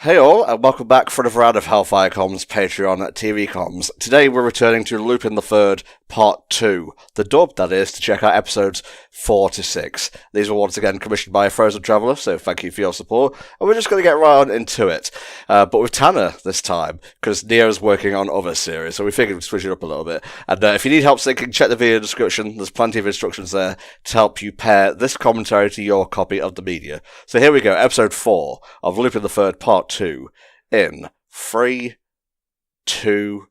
Hey all, and welcome back for another round of HellfireComms Patreon TV comms. Today we're returning to Lupin the Third Part 2, the dub, that is, to check out episodes 4 to 6. These were once again commissioned by a Frozen Traveller, so thank you for your support, and we're just going to get right on into it. But with Tanner this time, because Neo's working on other series, so we figured we'd switch it up a little bit. And if you need help syncing, check the video description, there's plenty of instructions there to help you pair this commentary to your copy of the media. So here we go, episode 4 of Lupin the Third Part 2 in 3, 2,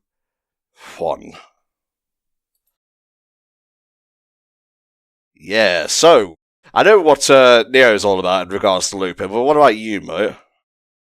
1. Yeah, so I know what Neo's all about in regards to Lupin, but what about you, mate?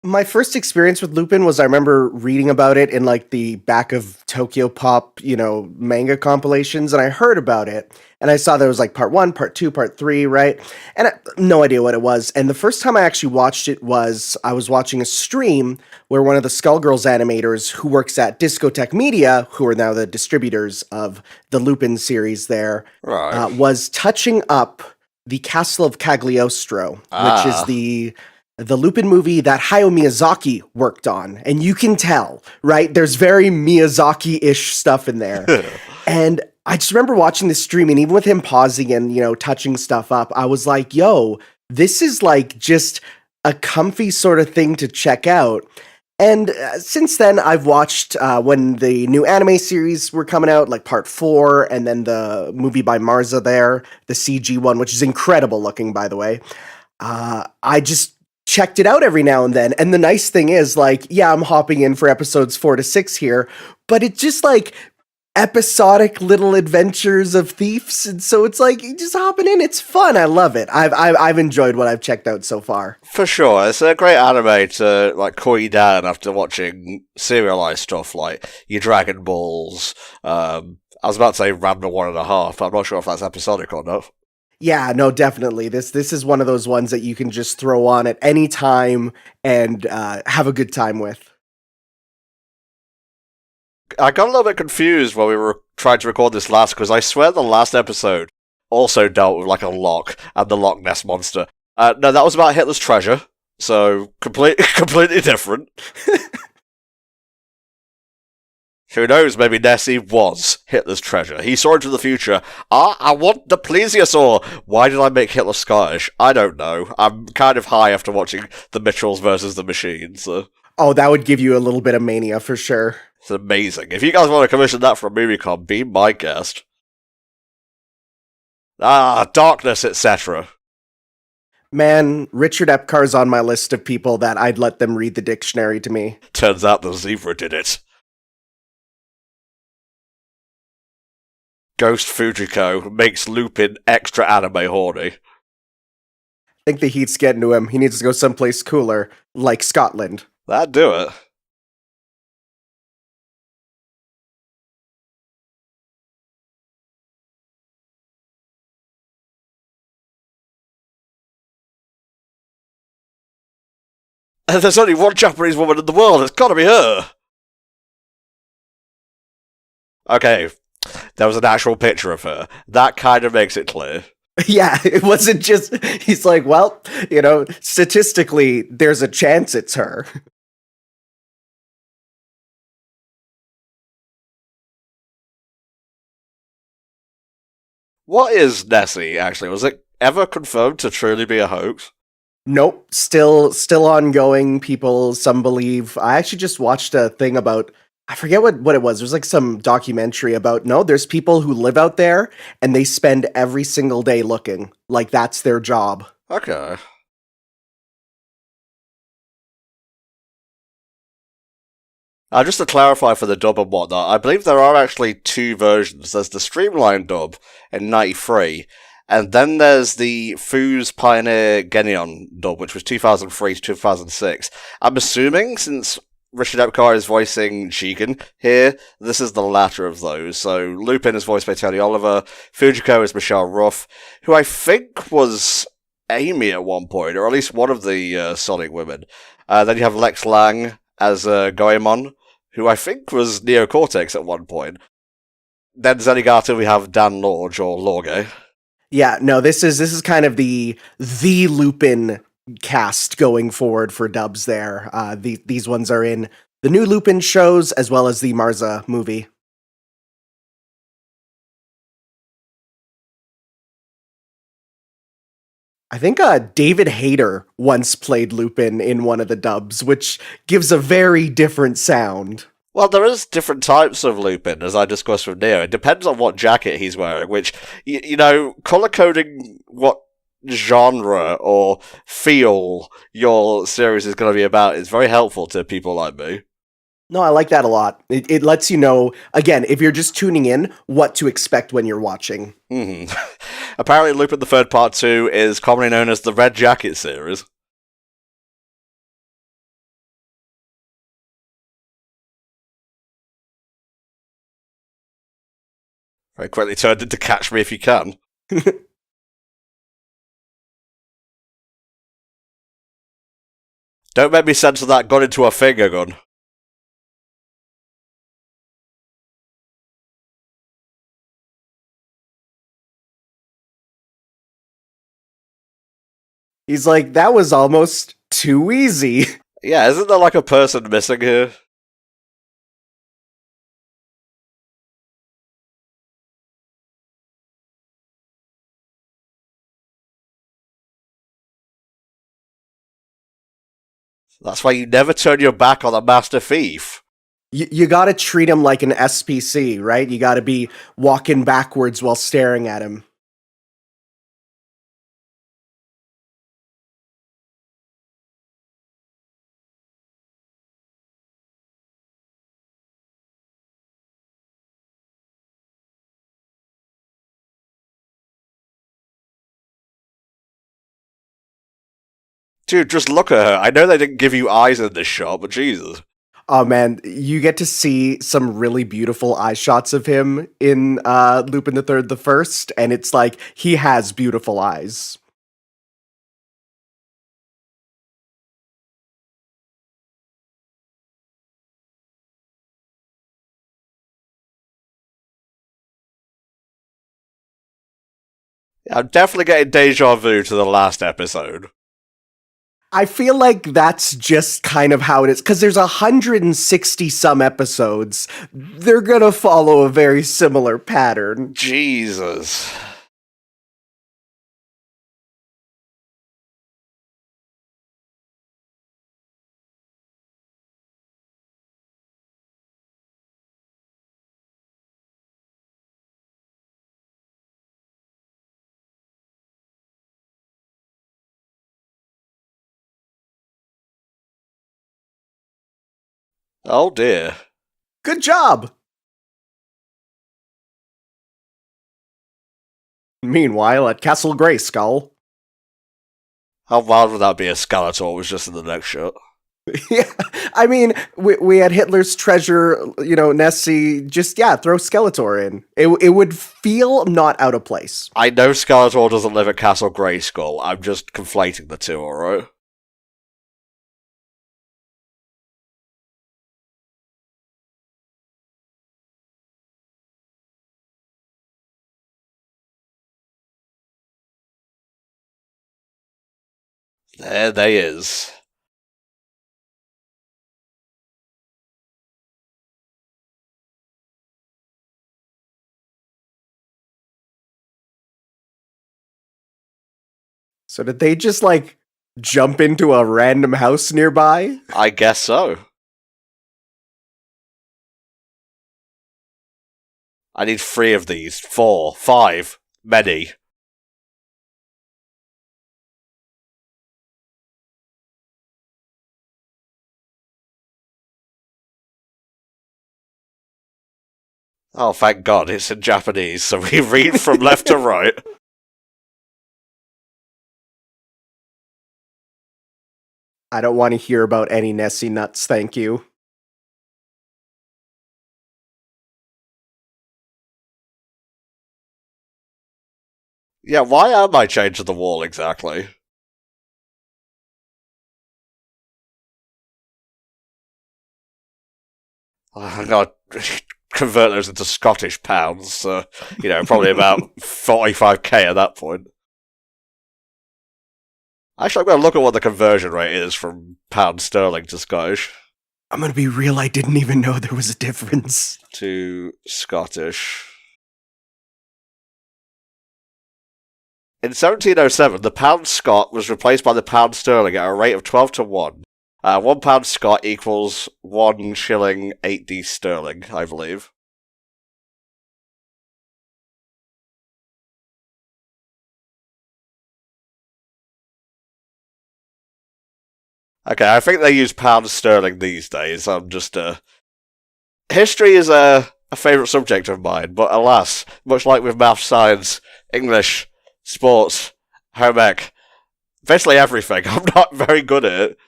My first experience with Lupin was I remember reading about it in like the back of Tokyo Pop, manga compilations, and I heard about it, and I saw there was like part 1, part 2, part 3, right? And no idea what it was. And the first time I actually watched it was I was watching a stream where one of the Skullgirls animators who works at Discotech Media, who are now the distributors of the Lupin series there, Right. was touching up the Castle of Cagliostro, which is the Lupin movie that Hayao Miyazaki worked on. And you can tell, right? There's very Miyazaki-ish stuff in there. And I just remember watching this stream, and even with him pausing and, touching stuff up, I was like, yo, this is like just a comfy sort of thing to check out. And since then, I've watched when the new anime series were coming out, like part 4, and then the movie by Marza there, the CG one, which is incredible looking, by the way. I just checked it out every now and then. And the nice thing is, like, yeah, I'm hopping in for episodes 4 to 6 here, but it's just like episodic little adventures of thieves, and so it's like just hopping in. It's fun. I love it. I've enjoyed what I've checked out so far. For sure, it's a great anime to like cool you down after watching serialized stuff like your Dragon Balls. I was about to say Random 1.5. I'm not sure if that's episodic or not. Yeah, no, definitely. This is one of those ones that you can just throw on at any time and have a good time with. I got a little bit confused when we were trying to record this last, because I swear the last episode also dealt with like a lock and the Loch Ness monster. No, that was about Hitler's treasure, so completely different. Who knows, maybe Nessie was Hitler's treasure. He saw into the future. I want the plesiosaur! Why did I make Hitler Scottish? I don't know. I'm kind of high after watching The Mitchells versus the Machines. So. Oh, that would give you a little bit of mania for sure. It's amazing. If you guys want to commission that for MovieCon, be my guest. Darkness, etc. Man, Richard Epcar's on my list of people that I'd let them read the dictionary to me. Turns out the zebra did it. Ghost Fujiko makes Lupin extra anime horny. I think the heat's getting to him. He needs to go someplace cooler, like Scotland. That'd do it. There's only one Japanese woman in the world, it's gotta be her! Okay, there was an actual picture of her. That kind of makes it clear. Yeah, it wasn't just, he's like, well, statistically, there's a chance it's her. What is Nessie, actually? Was it ever confirmed to truly be a hoax? Nope, still ongoing. Some believe. I actually just watched a thing about, I forget what it was. There's like some documentary about, no, there's people who live out there and they spend every single day looking. Like that's their job. Okay. Just to clarify for the dub and whatnot, I believe there are actually 2 versions. There's the streamlined dub in 93, and then there's the Fuse Pioneer Genion dub, which was 2003 to 2006. I'm assuming, since Richard Epcar is voicing Jigen here, this is the latter of those. So Lupin is voiced by Tony Oliver, Fujiko is Michelle Ruff, who I think was Amy at one point, or at least one of the Sonic women. Then you have Lex Lang as Goemon, who I think was Neo Cortex at one point. Then Zenigata, we have Dan Lorge, or Lorge. Yeah, no, this is kind of the Lupin cast going forward for dubs there. These ones are in the new Lupin shows as well as the Marza movie. I think David Hayter once played Lupin in one of the dubs, which gives a very different sound. Well, there is different types of Lupin, as I discussed with Neo. It depends on what jacket he's wearing, which, color coding what genre or feel your series is going to be about is very helpful to people like me. No, I like that a lot. It lets you know, again, if you're just tuning in, what to expect when you're watching. Mm-hmm. Apparently, Lupin the Third Part 2 is commonly known as the Red Jacket series. Very quickly turned into Catch Me If You Can. Don't make me censor that gun into a finger gun. He's like, that was almost too easy. Yeah, isn't there like a person missing here? That's why you never turn your back on a master thief. You gotta treat him like an SPC, right? You gotta be walking backwards while staring at him. Dude, just look at her. I know they didn't give you eyes in this shot, but Jesus. Oh man, you get to see some really beautiful eye shots of him in Lupin the Third, the First, and it's like he has beautiful eyes. I'm definitely getting deja vu to the last episode. I feel like that's just kind of how it is, because there's 160 some episodes. They're gonna follow a very similar pattern. Jesus. Oh dear. Good job! Meanwhile, at Castle Grayskull. How wild would that be if Skeletor was just in the next shot? Yeah, I mean, we had Hitler's treasure, Nessie, just, throw Skeletor in. It would feel not out of place. I know Skeletor doesn't live at Castle Grayskull, I'm just conflating the two, alright? There they is. So did they just, jump into a random house nearby? I guess so. I need 3 of these. 4. 5. Many. Oh, thank God, it's in Japanese, so we read from left to right. I don't want to hear about any Nessie nuts, thank you. Yeah, why am I changing the wall exactly? I'm gonna convert those into Scottish pounds, so, probably about 45k at that point. Actually, I'm going to look at what the conversion rate is from pound sterling to Scottish. I'm gonna be real, I didn't even know there was a difference. To Scottish. In 1707, the pound Scot was replaced by the pound sterling at a rate of 12 to 1. 1 pound Scot equals 1 shilling 8d sterling, I believe. Okay, I think they use pound sterling these days. I'm just, history is a favourite subject of mine, but alas, much like with math, science, English, sports, home ec, basically everything, I'm not very good at it.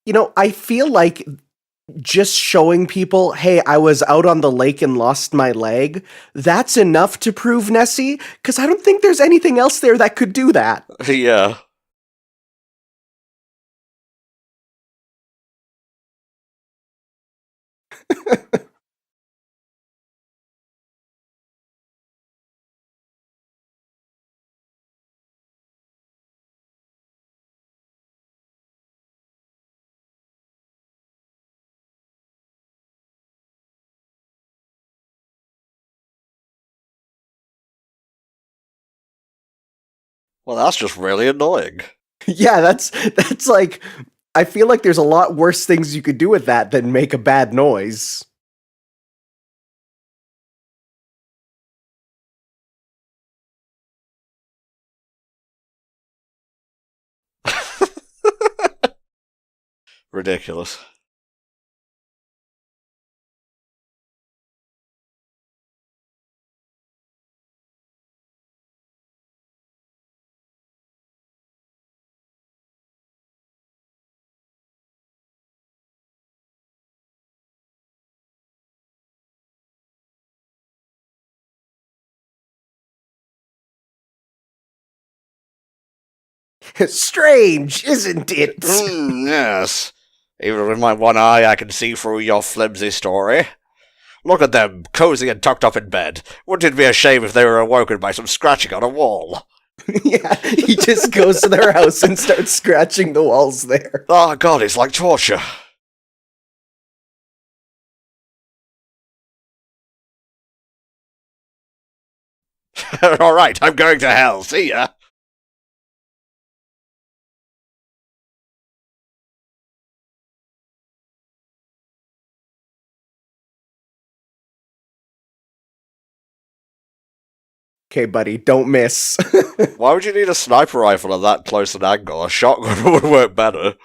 You know, I feel like just showing people, hey, I was out on the lake and lost my leg, that's enough to prove Nessie, because I don't think there's anything else there that could do that. Yeah. Well, that's just really annoying. Yeah, that's like, I feel like there's a lot worse things you could do with that than make a bad noise. Ridiculous. Strange, isn't it? Yes. Even with my one eye, I can see through your flimsy story. Look at them, cozy and tucked up in bed. Wouldn't it be a shame if they were awoken by some scratching on a wall? Yeah, he just goes to their house and starts scratching the walls there. Oh god, it's like torture. Alright, I'm going to hell. See ya. Okay, buddy, don't miss. Why would you need a sniper rifle at that close an angle? A shotgun would work better.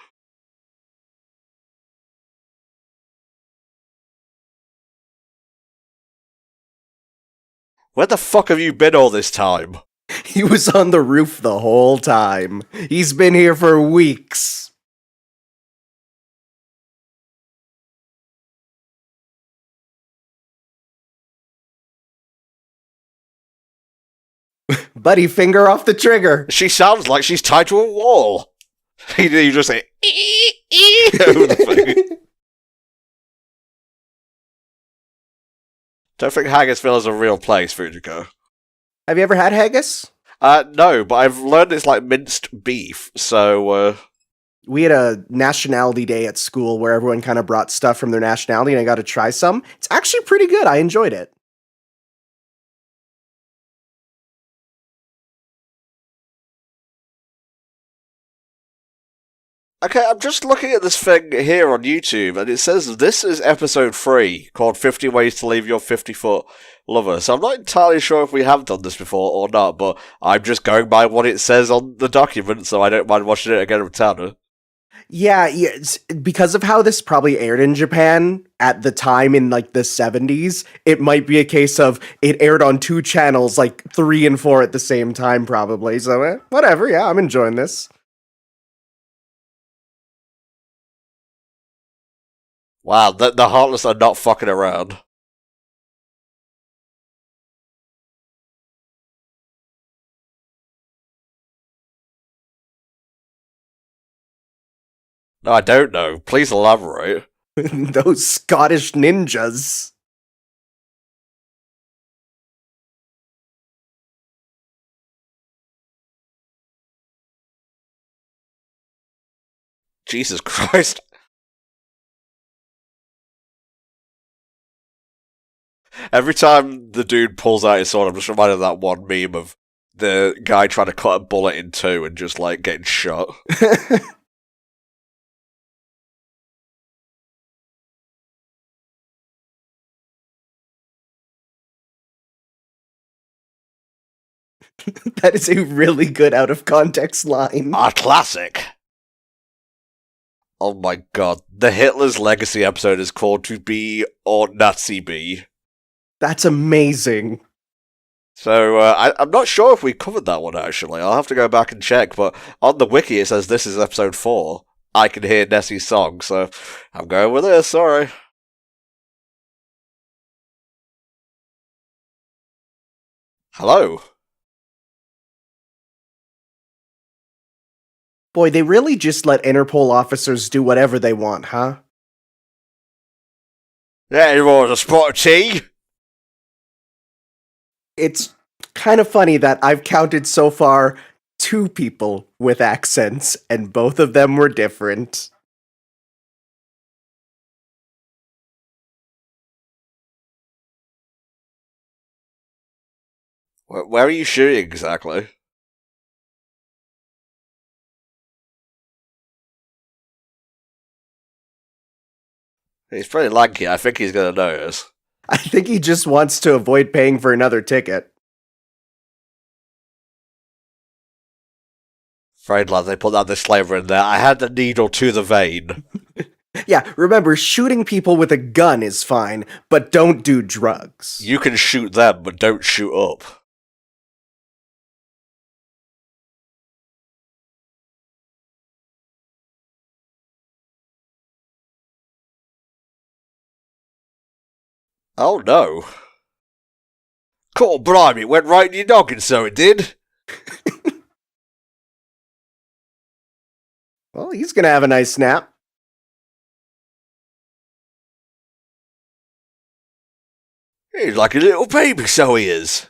Where the fuck have you been all this time? He was on the roof the whole time. He's been here for weeks. Buddy, finger off the trigger. She sounds like she's tied to a wall. You just say, over the thing. Don't think Haggisville is a real place, Fujiko. Have you ever had haggis? No, but I've learned it's like minced beef, so, We had a nationality day at school where everyone kind of brought stuff from their nationality and I got to try some. It's actually pretty good. I enjoyed it. Okay, I'm just looking at this thing here on YouTube, and it says this is episode 3, called 50 Ways to Leave Your 50-Foot Lover. So I'm not entirely sure if we have done this before or not, but I'm just going by what it says on the document, so I don't mind watching it again with Tanner. Yeah, because of how this probably aired in Japan at the time in like the 70s, it might be a case of it aired on 2 channels, like 3 and 4 at the same time, probably. So, whatever, yeah, I'm enjoying this. Wow, the Heartless are not fucking around. No, I don't know. Please elaborate. Those Scottish ninjas. Jesus Christ. Every time the dude pulls out his sword, I'm just reminded of that one meme of the guy trying to cut a bullet in two and just, like, getting shot. That is a really good out of context line. A classic. Oh my god. The Hitler's Legacy episode is called To Be or Nazi Be. That's amazing. So, I'm not sure if we covered that one, actually. I'll have to go back and check, but on the wiki it says this is episode 4. I can hear Nessie's song, so I'm going with this, sorry. Hello. Boy, they really just let Interpol officers do whatever they want, huh? Yeah, you want a spot of tea? It's kind of funny that I've counted so far 2 people with accents, and both of them were different. Where are you shooting exactly? He's pretty lanky, I think he's gonna notice. I think he just wants to avoid paying for another ticket. Afraid, lad, they put that disclaimer in there. I had the needle to the vein. Yeah, remember, shooting people with a gun is fine, but don't do drugs. You can shoot them, but don't shoot up. Oh no. Cool, blimey, it went right in your noggin, so it did. Well, he's gonna have a nice nap. He's like a little baby, so he is.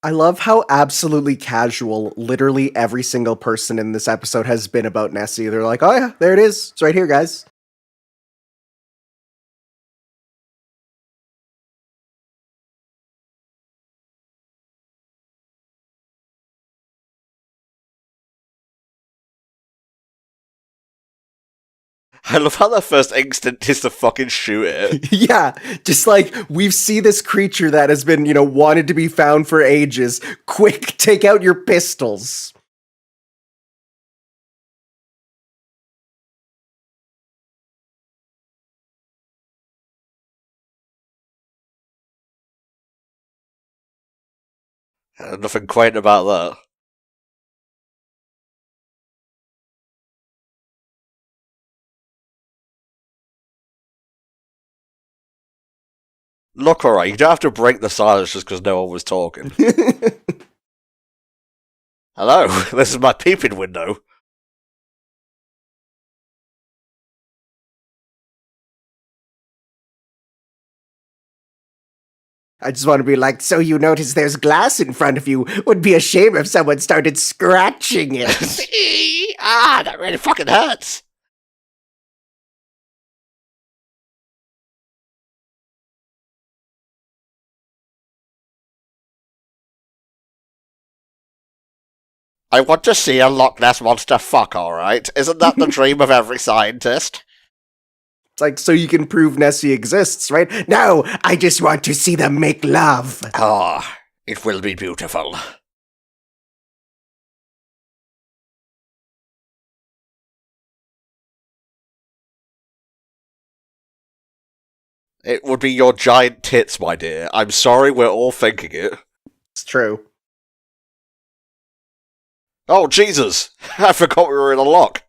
I love how absolutely casual literally every single person in this episode has been about Nessie. They're like, oh yeah, there it is. It's right here, guys. I love how their first instinct is to fucking shoot it. Yeah, just like we see this creature that has been, wanted to be found for ages. Quick, take out your pistols. Nothing quaint about that. Look, alright, you don't have to break the silence just because no one was talking. Hello, this is my peeping window. I just want to be like, so you notice there's glass in front of you. Would be a shame if someone started scratching it. That really fucking hurts. I want to see a Loch Ness monster fuck, alright? Isn't that the dream of every scientist? It's like, so you can prove Nessie exists, right? No, I just want to see them make love. Oh, it will be beautiful. It would be your giant tits, my dear. I'm sorry, we're all thinking it. It's true. Oh, Jesus! I forgot we were in a lock.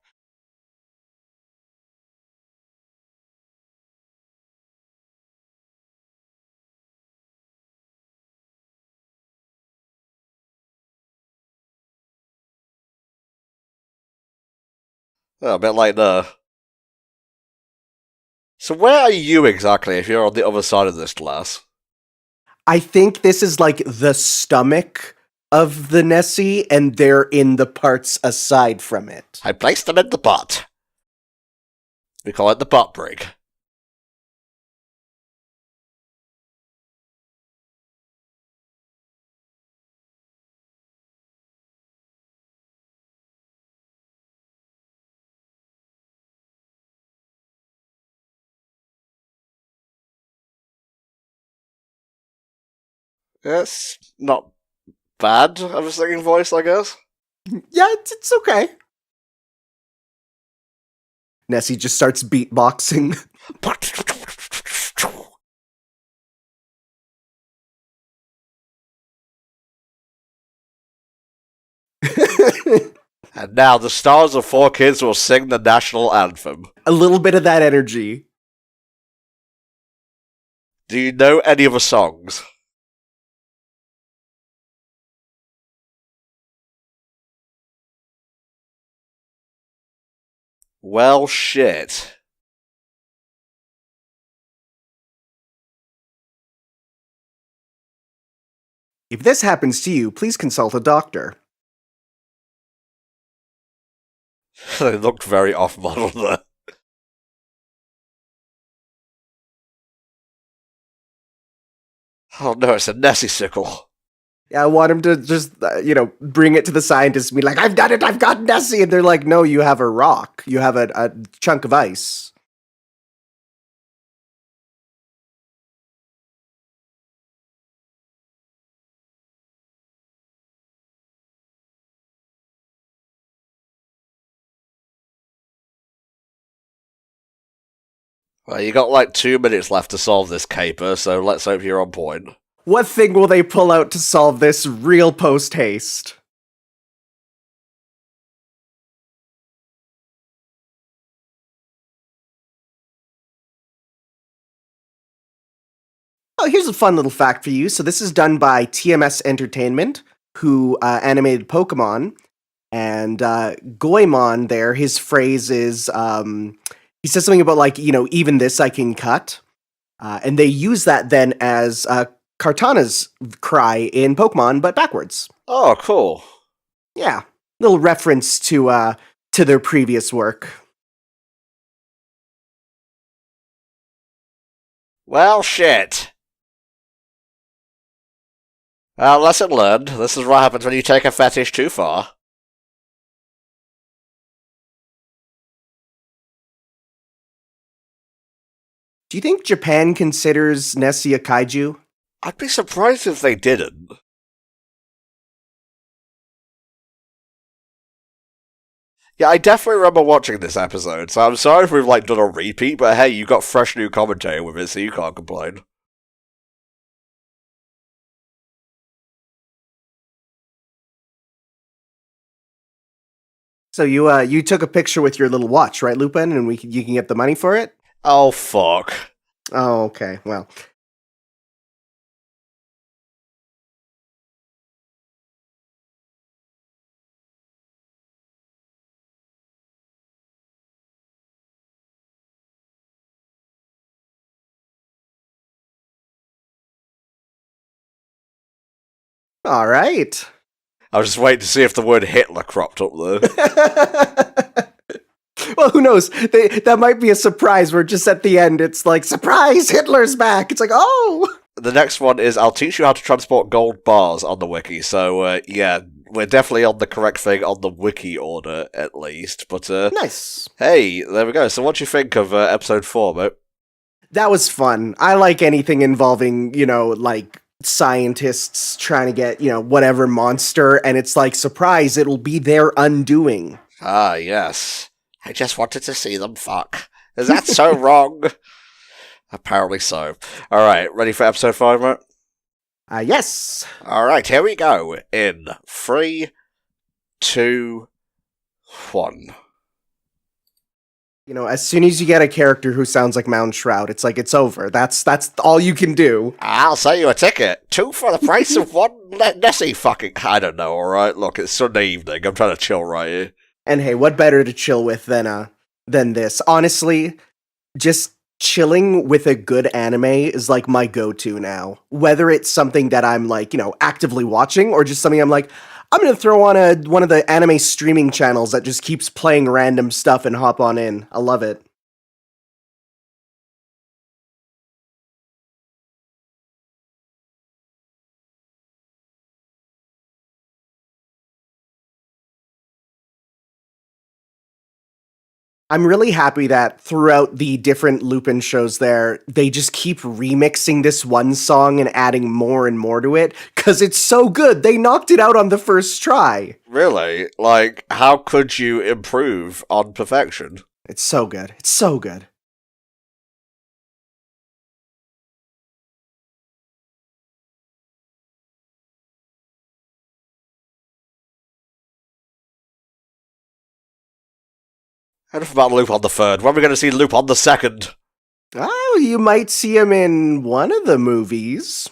Oh, a bit like the... So where are you exactly if you're on the other side of this glass? I think this is like the stomach of the Nessie, and they're in the parts aside from it. I placed them in the butt. We call it the butt break. It's not bad of a singing voice, I guess. Yeah, it's okay. Nessie just starts beatboxing. And now the stars of 4Kids will sing the national anthem. A little bit of that energy. Do you know any of the songs? Well, shit. If this happens to you, please consult a doctor. They looked very off-model there. Oh no, it's a Nessie sickle. Yeah, I want him to just, bring it to the scientists and be like, I've done it, I've got Nessie. And they're like, no, you have a rock. You have a chunk of ice. Well, you got like 2 minutes left to solve this caper, so let's hope you're on point. What thing will they pull out to solve this real post-haste? Oh, here's a fun little fact for you. So this is done by TMS Entertainment, who animated Pokemon. And Goemon there, his phrase is, he says something about like, even this I can cut. And they use that then as Kartana's cry in Pokemon, but backwards. Oh, cool. Yeah, little reference to their previous work. Well, shit. Well, lesson learned. This is what happens when you take a fetish too far. Do you think Japan considers Nessie a kaiju? I'd be surprised if they didn't. Yeah, I definitely remember watching this episode, so I'm sorry if we've done a repeat, but hey, you got fresh new commentary with it, so you can't complain. So you took a picture with your little watch, right, Lupin? And you can get the money for it? Oh, fuck. Oh, okay. Well. All right. I was just waiting to see if the word Hitler cropped up there. Well, who knows? That might be a surprise where just at the end it's like, surprise, Hitler's back. It's like, oh! The next one is, I'll teach you how to transport gold bars on the wiki. So, yeah, we're definitely on the correct thing on the wiki order, at least. But, nice. Hey, there we go. So what do you think of episode 4, mate? That was fun. I like anything involving, scientists trying to get, whatever monster, and it's like, surprise, it'll be their undoing. Ah, yes. I just wanted to see them fuck. Is that so wrong? Apparently so. Alright, ready for episode 5, mate? Yes. Alright, here we go. In 3, 2, 1. As soon as you get a character who sounds like Mound Shroud, it's like, it's over. That's all you can do. I'll sell you a ticket. 2 for the price of 1 Nessie fucking... I don't know, alright? Look, it's Sunday evening. I'm trying to chill right here. And hey, what better to chill with than this? Honestly, just chilling with a good anime is like my go-to now. Whether it's something that I'm like, actively watching or just something I'm like, I'm gonna throw on one of the anime streaming channels that just keeps playing random stuff and hop on in. I love it. I'm really happy that throughout the different Lupin shows there, they just keep remixing this one song and adding more and more to it, because it's so good. They knocked it out on the first try. Really? Like, how could you improve on perfection? It's so good. It's so good. Enough about Lupin the Third. When are we going to see Lupin the Second? Oh, you might see him in one of the movies.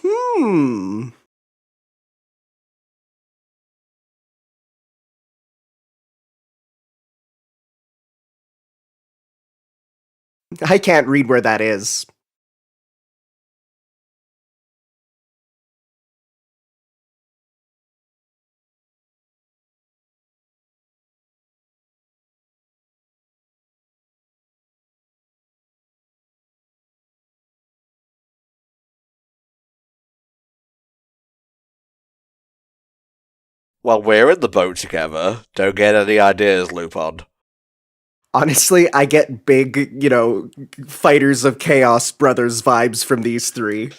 I can't read where that is. Well, we're in the boat together. Don't get any ideas, Lupin. Honestly, I get big, Fighters of Chaos Brothers vibes from these three.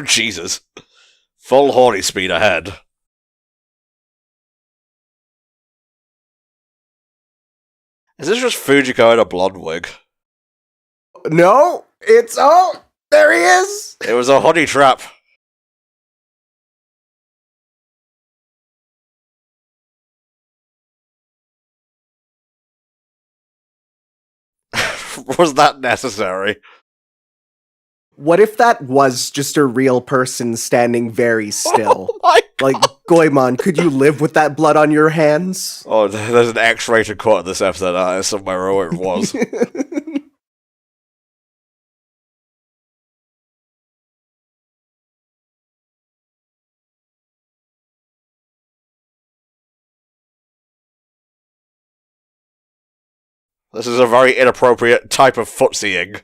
Jesus. Full horny speed ahead. Is this just Fujiko in a blonde wig? No, there he is! It was a honey trap. Was that necessary? What if that was just a real person standing very still? Oh my God. Like, Goemon, could you live with that blood on your hands? Oh, there's an X-rated cut of this episode somewhere where it was. This is a very inappropriate type of footsying.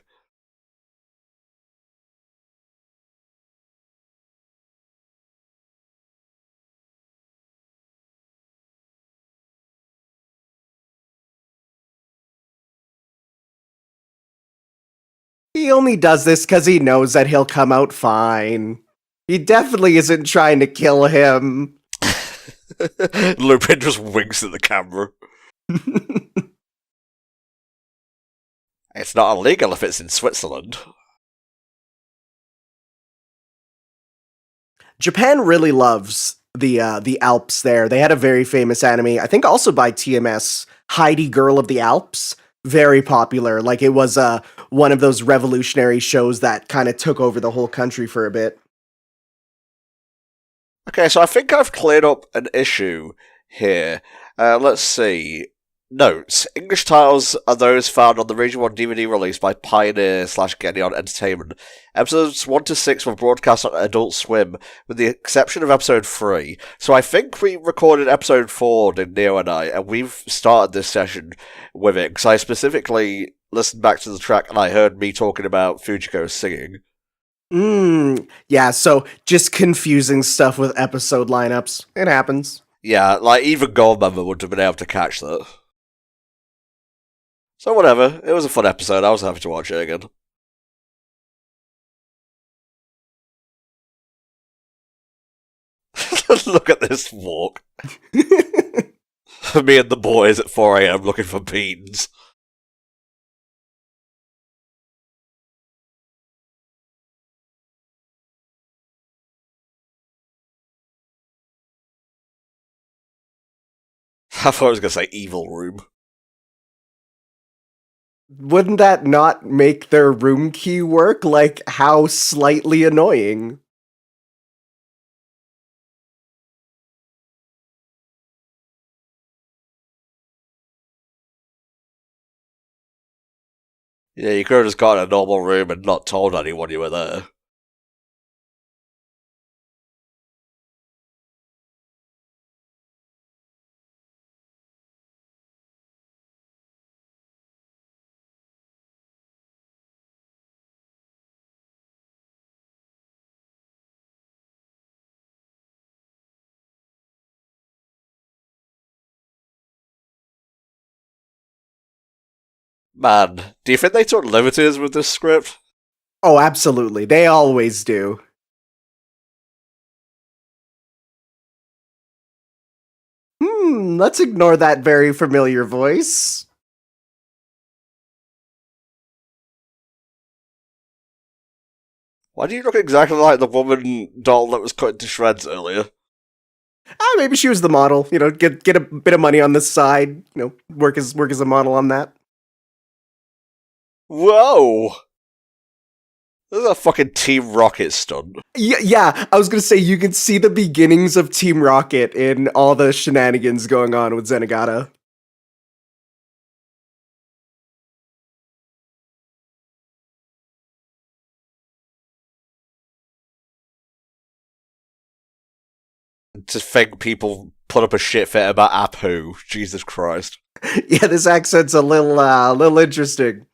He only does this because he knows that he'll come out fine. He definitely isn't trying to kill him. Lupin just winks at the camera. It's not illegal if it's in Switzerland. Japan really loves the Alps there. They had a very famous anime, I think also by TMS, Heidi Girl of the Alps. Very popular. Like it was one of those revolutionary shows that kind of took over the whole country for a bit. Okay, so I think I've cleared up an issue here. Let's see. Notes. English titles are those found on the Region 1 DVD release by Pioneer/Gedeon Entertainment. Episodes 1 to 6 were broadcast on Adult Swim, with the exception of episode 3. So I think we recorded episode 4, did Neo and I, and we've started this session with it, because I specifically listened back to the track and I heard me talking about Fujiko singing. Yeah, so just confusing stuff with episode lineups. It happens. Yeah, like even Goldmember wouldn't have been able to catch that. So whatever, it was a fun episode, I was happy to watch it again. Look at this walk. Me and the boys at 4 AM looking for beans. I thought I was going to say evil room. Wouldn't that not make their room key work? Like, how slightly annoying. Yeah, you could have just got in a normal room and not told anyone you were there. Man, do you think they took liberties with this script? Oh, absolutely. They always do. Let's ignore that very familiar voice. Why do you look exactly like the woman doll that was cut into shreds earlier? Maybe she was the model. You know, get a bit of money on the side. You know, work as a model on that. Whoa! This is a fucking Team Rocket stunt. Yeah. I was gonna say you can see the beginnings of Team Rocket in all the shenanigans going on with Zenigata. To think people put up a shit fit about Apu. Jesus Christ. Yeah, this accent's a little interesting.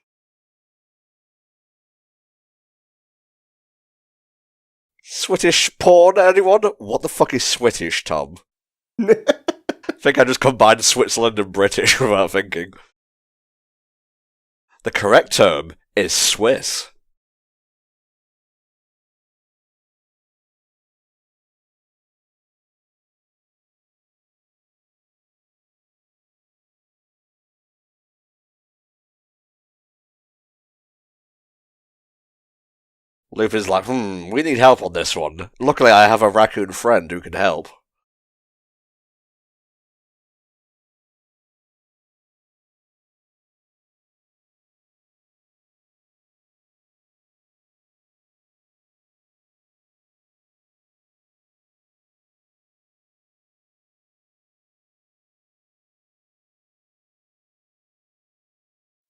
Swedish porn, anyone? What the fuck is Swedish, Tom? I think I just combined Switzerland and British without thinking. The correct term is Swiss. Lupin's like, we need help on this one. Luckily, I have a raccoon friend who can help.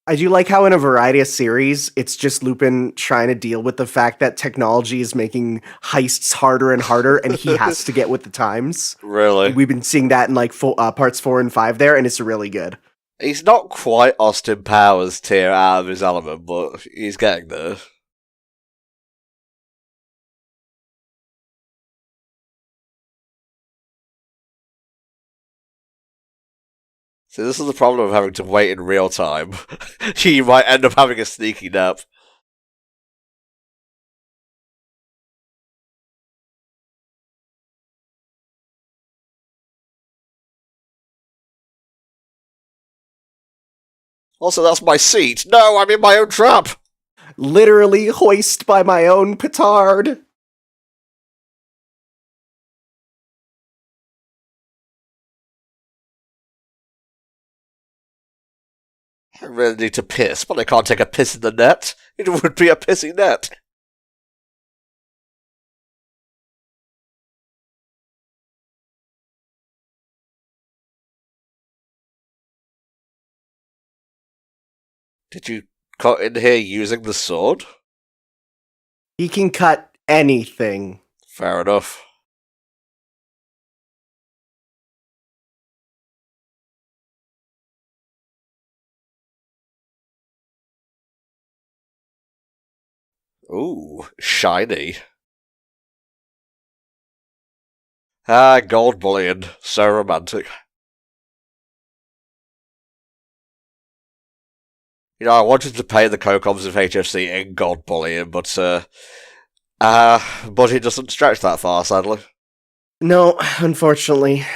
I do like how in a variety of series, it's just Lupin trying to deal with the fact that technology is making heists harder and harder, and he has to get with the times. Really? We've been seeing that in like parts 4 and 5 there, and it's really good. He's not quite Austin Powers tier out of his element, but he's getting there. See, this is the problem of having to wait in real time. You might end up having a sneaky nap. Also, that's my seat. No, I'm in my own trap. Literally hoist by my own petard. I really need to piss, but I can't take a piss in the net. It would be a pissy net. Did you cut in here using the sword? He can cut anything. Fair enough. Ooh, shiny. Ah, gold bullion. So romantic. You know, I wanted to pay the COCOMs of HFC in gold bullion, but it doesn't stretch that far, sadly. No, unfortunately.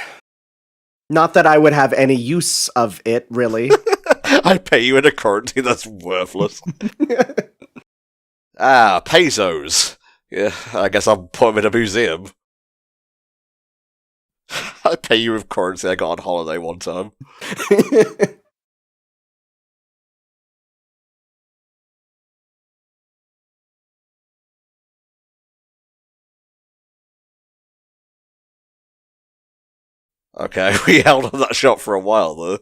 Not that I would have any use of it, really. I pay you in a currency that's worthless. Pesos. Yeah, I guess I'll put them in a museum. I pay you with currency I got on holiday one time. Okay, we held on that shot for a while, though.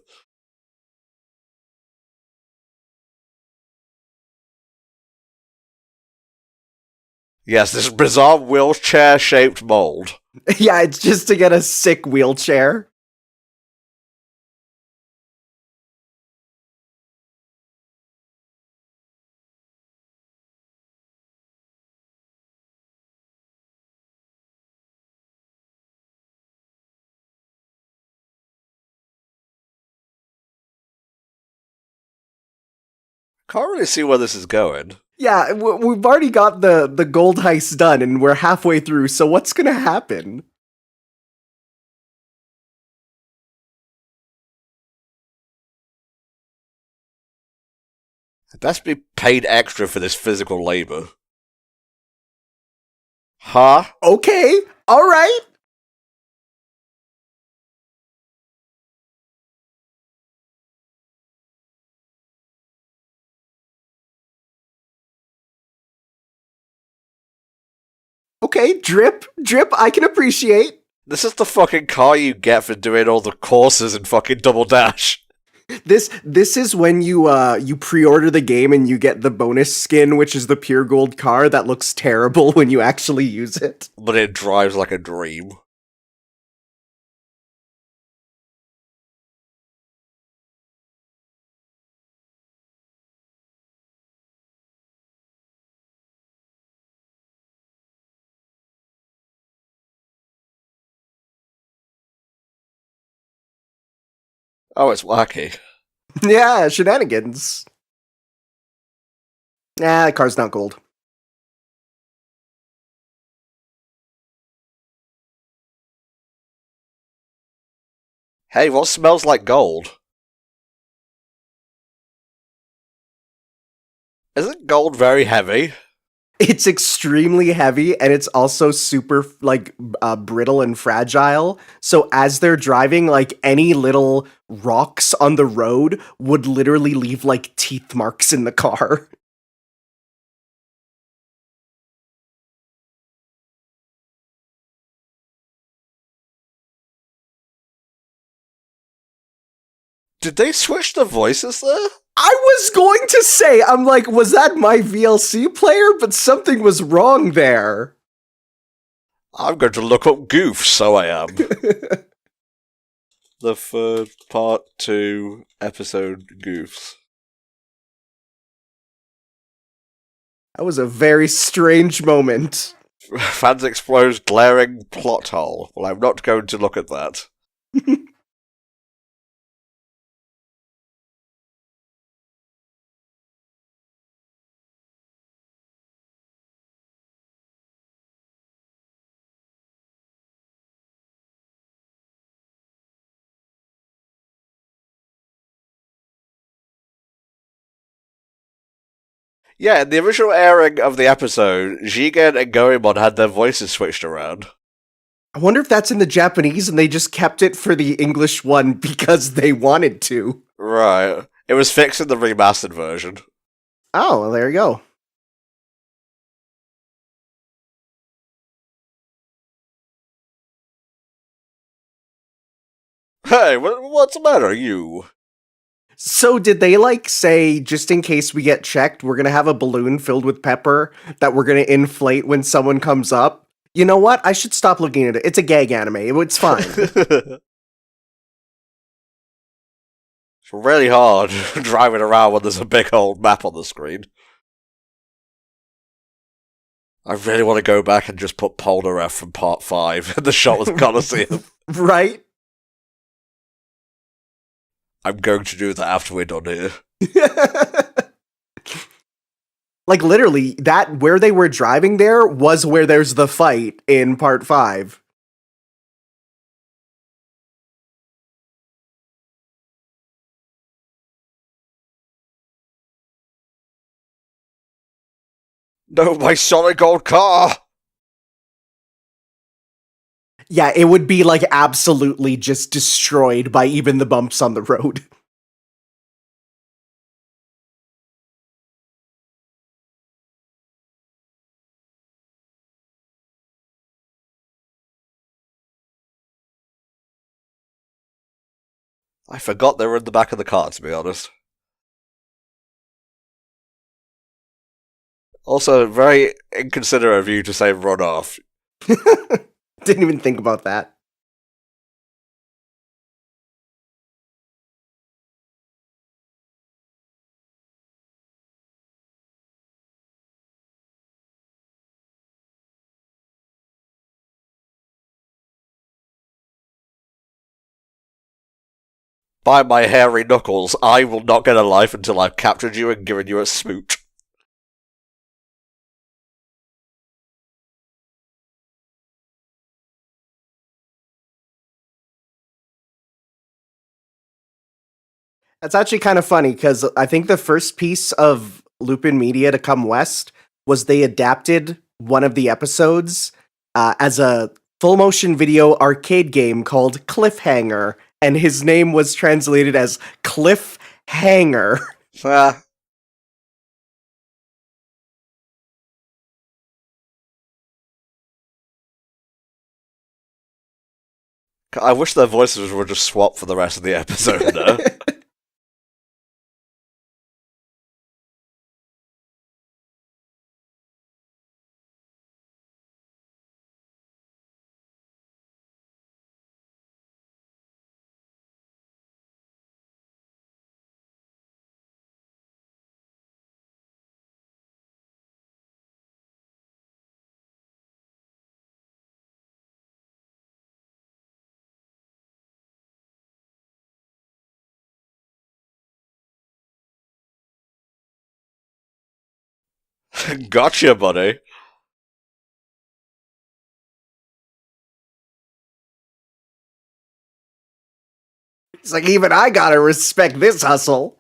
Yes, this bizarre wheelchair-shaped mold. Yeah, it's just to get a sick wheelchair. Can't really see where this is going. Yeah, we've already got the gold heist done, and we're halfway through, so what's gonna happen? It has to be paid extra for this physical labor. Huh? Okay, alright. Okay, drip, I can appreciate. This is the fucking car you get for doing all the courses in fucking Double Dash. This is when you pre-order the game and you get the bonus skin, which is the pure gold car that looks terrible when you actually use it. But it drives like a dream. Oh, it's wacky. Yeah, shenanigans. Nah, the car's not gold. Hey, what smells like gold? Isn't gold very heavy? It's extremely heavy and it's also super brittle and fragile. So as they're driving, like any little rocks on the road would literally leave like teeth marks in the car. Did they switch the voices there? I was going to say, I'm like, was that my VLC player? But something was wrong there. I'm going to look up Goof, so I am. The third part 2 episode Goofs. That was a very strange moment. Fans expose glaring plot hole. Well, I'm not going to look at that. Yeah, in the original airing of the episode, Jigen and Goemon had their voices switched around. I wonder if that's in the Japanese and they just kept it for the English one because they wanted to. Right. It was fixed in the remastered version. Oh, well, there you go. Hey, what's the matter, you? So did they say, just in case we get checked, we're gonna have a balloon filled with pepper that we're gonna inflate when someone comes up? You know what? I should stop looking at it. It's a gag anime. It's fine. It's really hard driving around when there's a big old map on the screen. I really want to go back and just put Polnareff from part 5 in the shot with Colosseum. Right? I'm going to do that after we're done here. Literally, that where they were driving there was where there's the fight in part 5. No, my solid gold car! Yeah, it would be absolutely just destroyed by even the bumps on the road. I forgot they were in the back of the car, to be honest. Also, very inconsiderate of you to say run off. Didn't even think about that. By my hairy knuckles, I will not get a life until I've captured you and given you a smooch. That's actually kind of funny because I think the first piece of Lupin Media to come west was they adapted one of the episodes as a full motion video arcade game called Cliffhanger, and his name was translated as Cliff Hanger. I wish their voices were just swapped for the rest of the episode, though. Gotcha, buddy. It's like, even I gotta respect this hustle.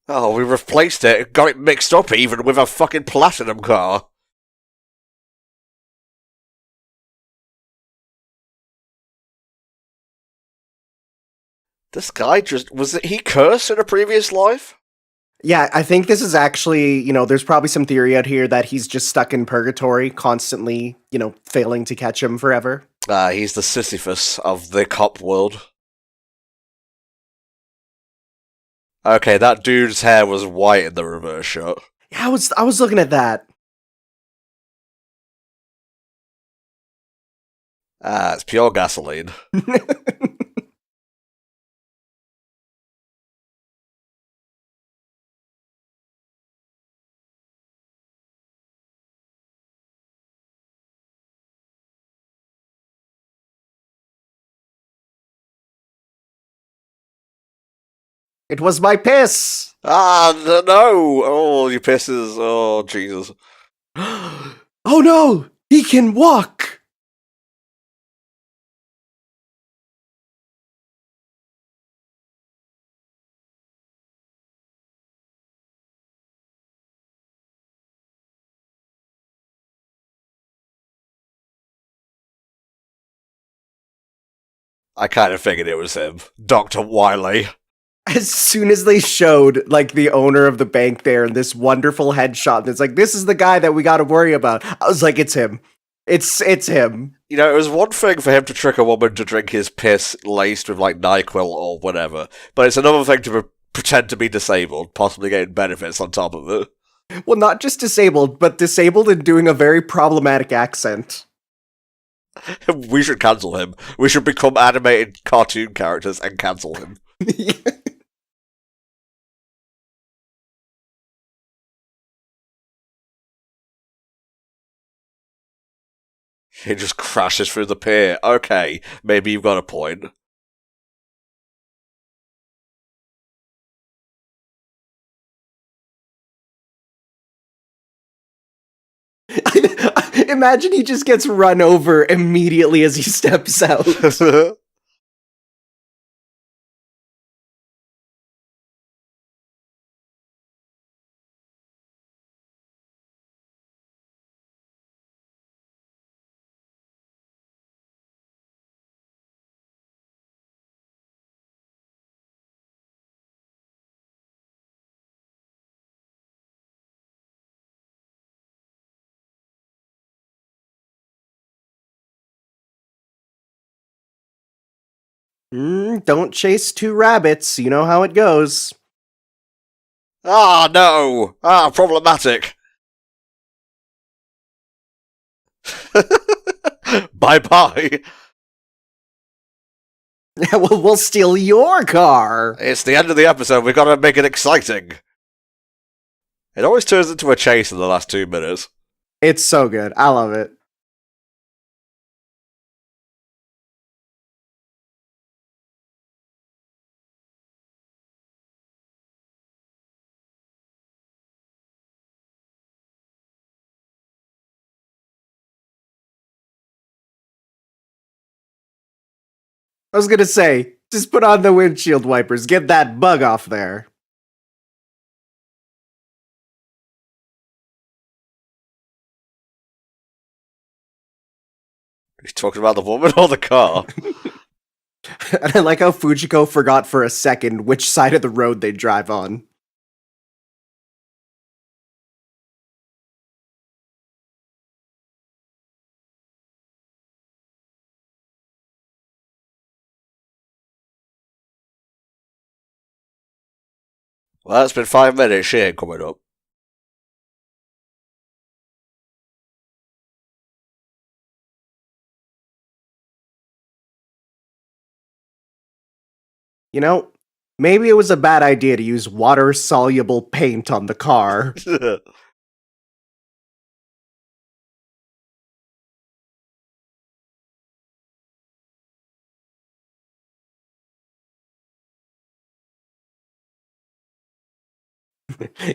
Oh, we replaced it, got it mixed up even with a fucking platinum car. This guy was he cursed in a previous life? Yeah, I think this is actually, there's probably some theory out here that he's just stuck in purgatory, constantly, failing to catch him forever. He's the Sisyphus of the cop world. Okay, that dude's hair was white in the reverse shot. Yeah, I was looking at that. It's pure gasoline. It was my piss. No! Oh, your pisses. Oh, Jesus. Oh no, he can walk. I kind of figured it was him. Dr. Wiley. As soon as they showed like the owner of the bank there and this wonderful headshot, and it's like, this is the guy that we got to worry about. I was like, it's him. It's him. You know, it was one thing for him to trick a woman to drink his piss laced with, like, NyQuil or whatever, but it's another thing to pretend to be disabled, possibly getting benefits on top of it. Well, not just disabled, but disabled and doing a very problematic accent. We should cancel him. We should become animated cartoon characters and cancel him. He just crashes through the pier. Okay, maybe you've got a point. Imagine he just gets run over immediately as he steps out. Don't chase two rabbits. You know how it goes. Ah, no! Ah, problematic! Bye-bye! We'll steal your car. It's the end of the episode, we gotta make it exciting! It always turns into a chase in the last 2 minutes. It's so good. I love it. I was gonna say, just put on the windshield wipers. Get that bug off there. He's talking about the woman or the car? And I like how Fujiko forgot for a second which side of the road they drive on. Well, it's been 5 minutes, she ain't coming up. You know, maybe it was a bad idea to use water-soluble paint on the car.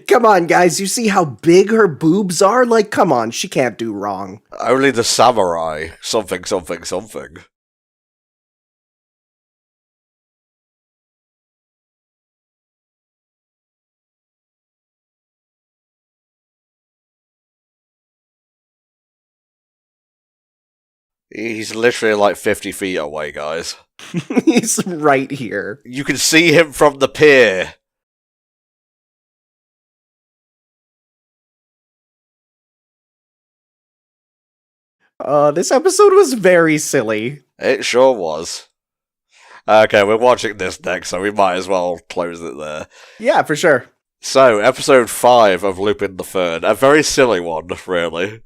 Come on, guys, you see how big her boobs are? Like, come on, she can't do wrong. Only the samurai. Something, something, something. He's literally like 50 feet away, guys. He's right here. You can see him from the pier. This episode was very silly. It sure was. Okay, we're watching this next, so we might as well close it there. Yeah, for sure. So, episode 5 of Lupin the Third. A very silly one, really.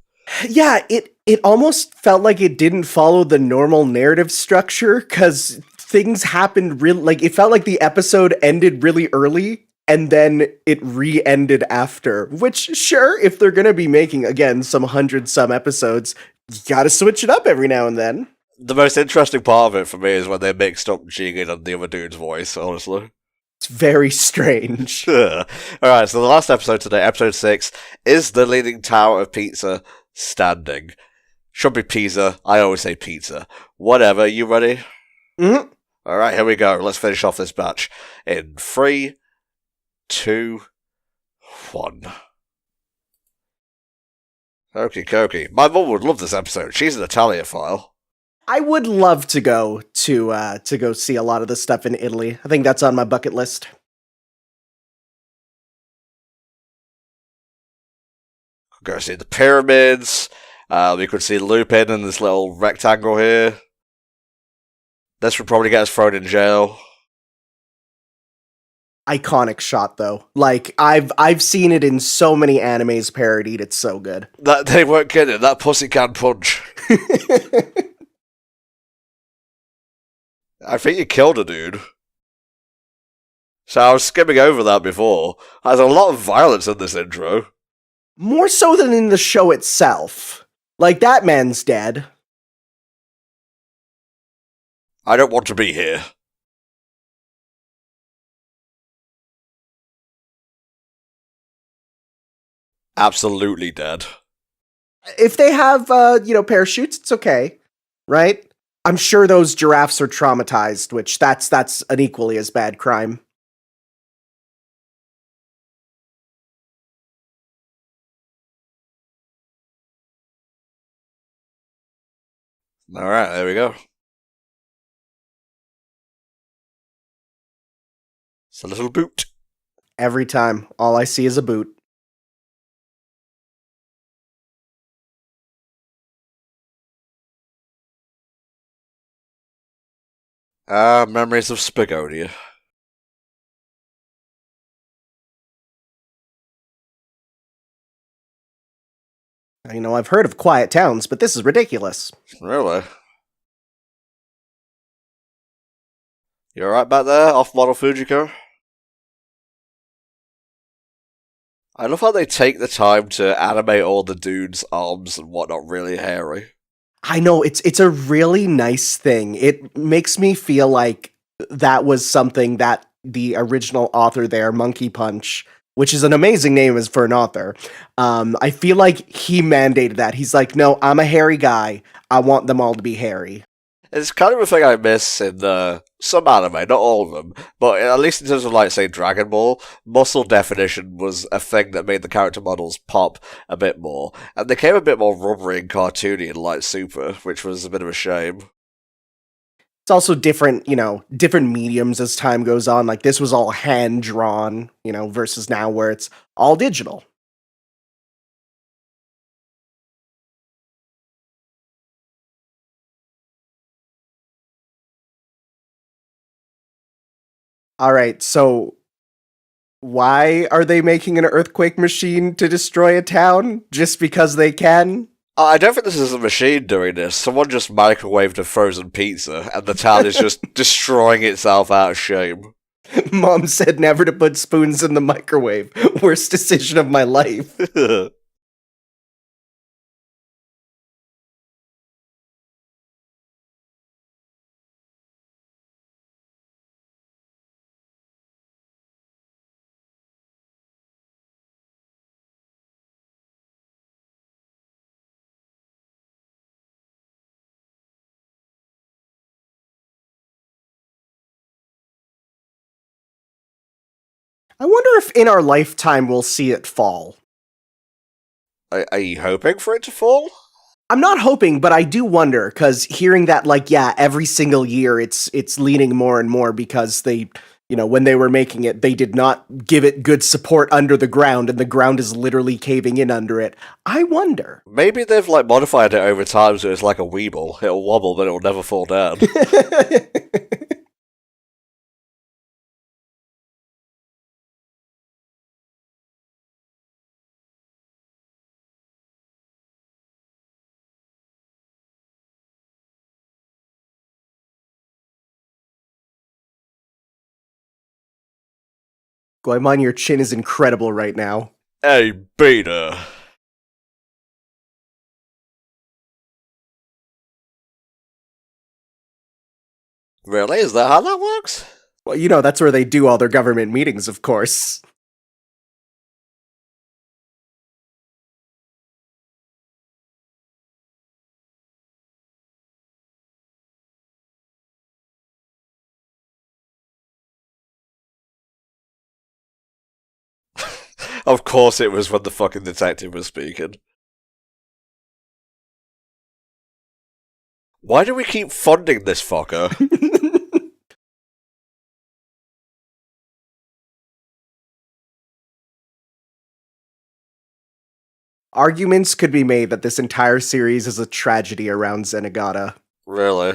Yeah, it almost felt like it didn't follow the normal narrative structure, because things happened real like it felt like the episode ended really early and then it re-ended after. Which, sure, if they're gonna be making again some 100-some episodes, you gotta switch it up every now and then. The most interesting part of it for me is when they mixed up Jigen and the other dude's voice, honestly. It's very strange. Alright, so the last episode today, episode 6, is the Leaning Tower of Pizza standing? Should be pizza. I always say pizza. Whatever, you ready? Mm-hmm. Alright, here we go. Let's finish off this batch. In 3, 2, 1. Okie dokie. My mum would love this episode. She's an Italiophile. I would love to go to go see a lot of the stuff in Italy. I think that's on my bucket list. Go see the pyramids. We could see Lupin in this little rectangle here. This would probably get us thrown in jail. Iconic shot though. Like I've seen it in so many animes parodied. It's so good. That they weren't kidding. That pussy can punch. I think you killed a dude. So I was skimming over that before. There's a lot of violence in this intro. More so than in the show itself. Like, that man's dead. I don't want to be here. Absolutely dead. If they have, parachutes, it's okay. Right? I'm sure those giraffes are traumatized, which that's an equally as bad crime. Alright, there we go. It's a little boot. Every time, all I see is a boot. Ah, memories of Spagonia. I've heard of quiet towns, but this is ridiculous. Really? You alright back there, off-model Fujiko? I love how they take the time to animate all the dudes' arms and whatnot really hairy. I know, it's a really nice thing. It makes me feel like that was something that the original author there, Monkey Punch, which is an amazing name as for an author, I feel like he mandated that. He's like, no, I'm a hairy guy. I want them all to be hairy. It's kind of a thing I miss in some anime, not all of them, but at least in terms of, like, say, Dragon Ball, muscle definition was a thing that made the character models pop a bit more, and they became a bit more rubbery and cartoony in Light Super, which was a bit of a shame. It's also different, different mediums as time goes on. Like this was all hand drawn, versus now where it's all digital. All right, so why are they making an earthquake machine to destroy a town just because they can? I don't think this is a machine doing this. Someone just microwaved a frozen pizza, and the town is just destroying itself out of shame. Mom said never to put spoons in the microwave. Worst decision of my life. I wonder if in our lifetime we'll see it fall. Are you hoping for it to fall? I'm not hoping, but I do wonder, because hearing that, every single year it's leaning more and more because they, when they were making it, they did not give it good support under the ground, and the ground is literally caving in under it. I wonder. Maybe they've, modified it over time so it's like a Weeble. It'll wobble, but it'll never fall down. Goemon, your chin is incredible right now. Hey, Beta. Really? Is that how that works? Well, that's where they do all their government meetings, of course. Of course it was when the fucking detective was speaking. Why do we keep funding this fucker? Arguments could be made that this entire series is a tragedy around Zenigata. Really?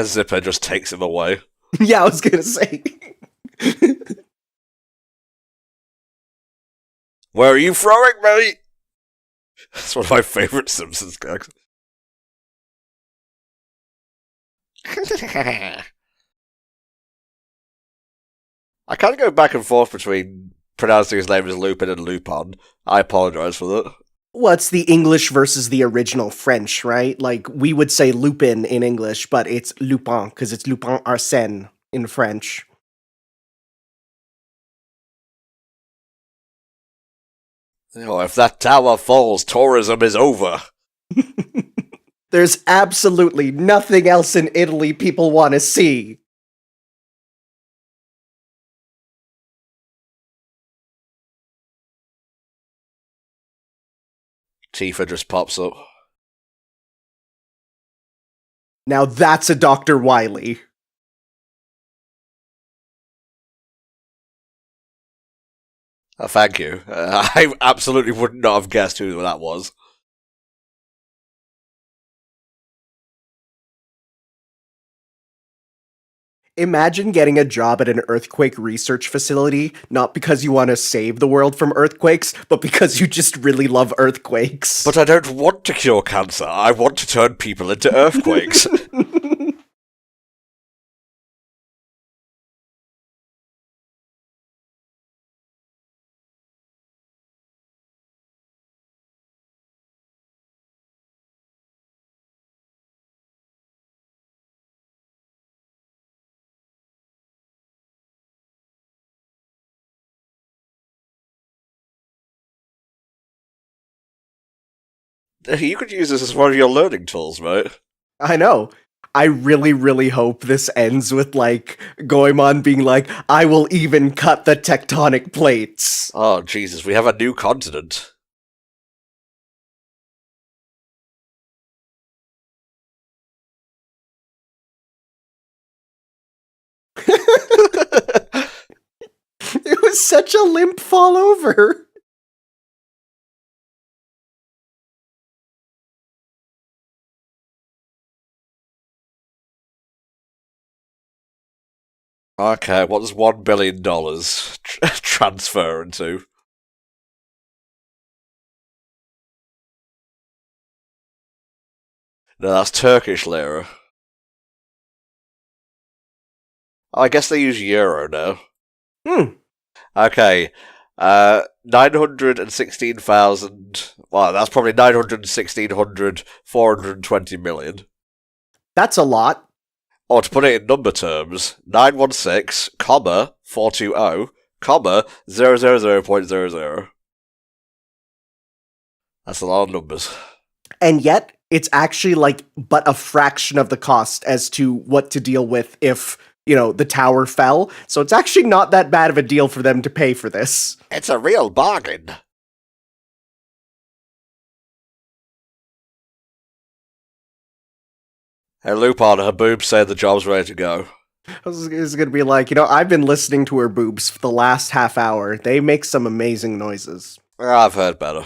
Zipper just takes him away. Yeah, I was gonna say. Where are you throwing me? That's one of my favourite Simpsons gags. I kind of go back and forth between pronouncing his name as Lupin and Lupin. I apologise for that. What's the English versus the original French, right? Like, we would say Lupin in English, but it's Lupin, because it's Lupin Arsène in French. If that tower falls, tourism is over. There's absolutely nothing else in Italy people want to see. Tifa just pops up. Now that's a Dr. Wily. Thank you. I absolutely would not have guessed who that was. Imagine getting a job at an earthquake research facility, not because you want to save the world from earthquakes, but because you just really love earthquakes. But I don't want to cure cancer. I want to turn people into earthquakes. You could use this as one of your learning tools, mate. I know. I really, really hope this ends with, like, Goemon being like, I will even cut the tectonic plates. Oh, Jesus, we have a new continent. It was such a limp fall over. Okay, what does $1 billion transfer into? No, that's Turkish lira. Oh, I guess they use euro now. Okay, 916,000. Well, that's probably 916,100, 420 million. That's a lot. Or to put it in number terms, 916, comma, 420, comma, 000.00. That's a lot of numbers. And yet, it's actually, like, but a fraction of the cost as to what to deal with if, you know, the tower fell. So it's actually not that bad of a deal for them to pay for this. It's a real bargain. Hey, Lupin, her boobs say the job's ready to go. I was going to be like, you know, I've been listening to her boobs for the last half hour. They make some amazing noises. I've heard better.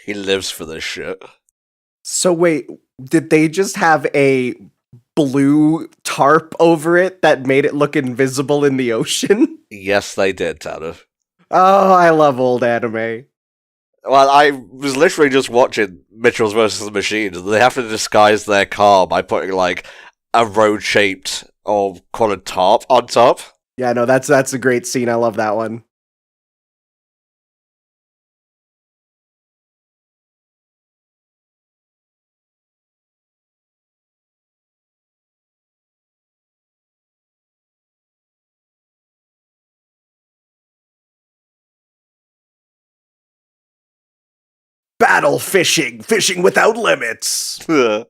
He lives for this shit. So wait, did they just have a blue tarp over it that made it look invisible in the ocean? Yes, they did, Tanner. Oh, I love old anime. Well, I was literally just watching Mitchell's vs. the Machines, and they have to disguise their car by putting, like, a road-shaped, or call it tarp on top. Yeah, no, that's a great scene. I love that one. Battle fishing, fishing without limits. The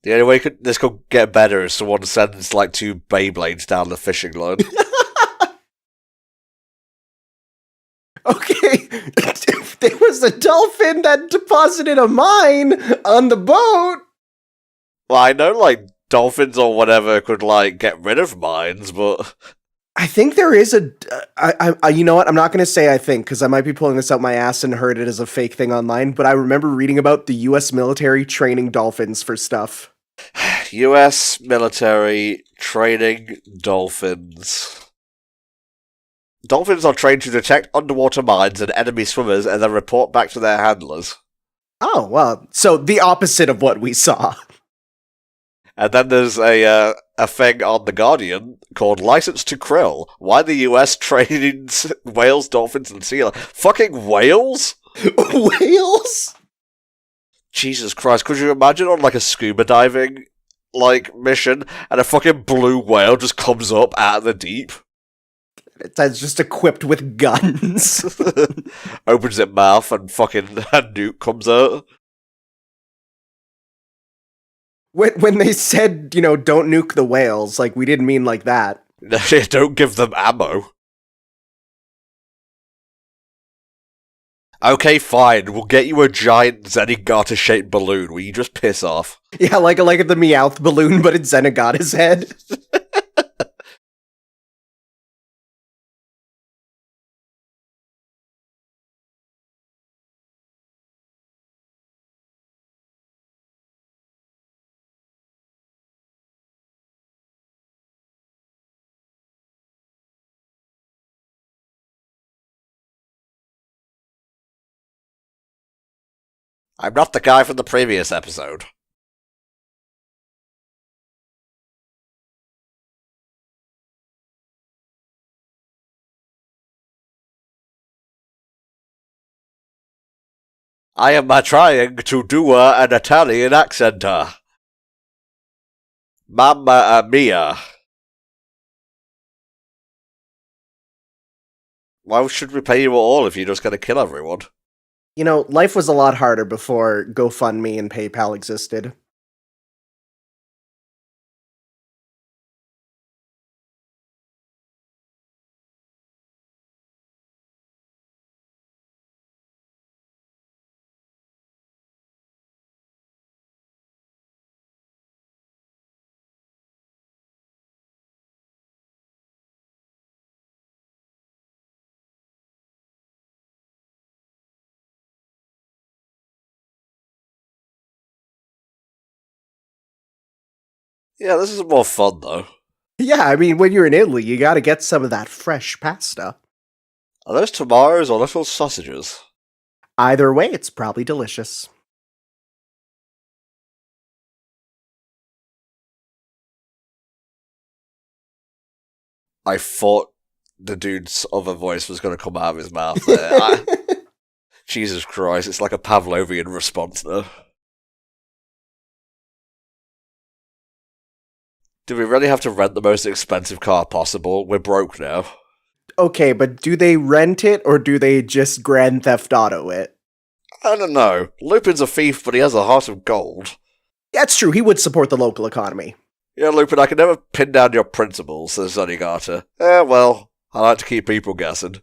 only way this could get better is someone sends, like, 2 Beyblades down the fishing line. Okay, if there was a dolphin that deposited a mine on the boat. Well, I know, like, dolphins or whatever could, like, get rid of mines, but... I think there is a. You know what? I'm not going to say I think, because I might be pulling this out my ass and heard it as a fake thing online, but I remember reading about the US military training dolphins for stuff. US military training dolphins. Dolphins are trained to detect underwater mines and enemy swimmers and then report back to their handlers. Oh, well, so the opposite of what we saw. And then there's a thing on The Guardian called License to Krill. Why the US trains whales, dolphins, and seal? Fucking whales? Whales? Jesus Christ, could you imagine on like a scuba diving mission and a fucking blue whale just comes up out of the deep? It's just equipped with guns. Opens its mouth and fucking a nuke comes out. When they said, don't nuke the whales, we didn't mean like that. Don't give them ammo. Okay, fine, we'll get you a giant Zenigata-shaped balloon. Will you just piss off? Yeah, like the Meowth balloon, but it's Zenigata's head. I'm not the guy from the previous episode. I am trying to do an Italian accent. Mamma mia. Why should we pay you at all if you're just going to kill everyone? Life was a lot harder before GoFundMe and PayPal existed. Yeah, this is more fun, though. Yeah, I mean, when you're in Italy, you gotta get some of that fresh pasta. Are those tomatoes or little sausages? Either way, it's probably delicious. I thought the dude's other voice was going to come out of his mouth there. Jesus Christ, it's like a Pavlovian response there. Do we really have to rent the most expensive car possible? We're broke now. Okay, but do they rent it or do they just Grand Theft Auto it? I don't know. Lupin's a thief, but he has a heart of gold. That's true, he would support the local economy. Yeah, Lupin, I can never pin down your principles, says Zenigata. Well, I like to keep people guessing.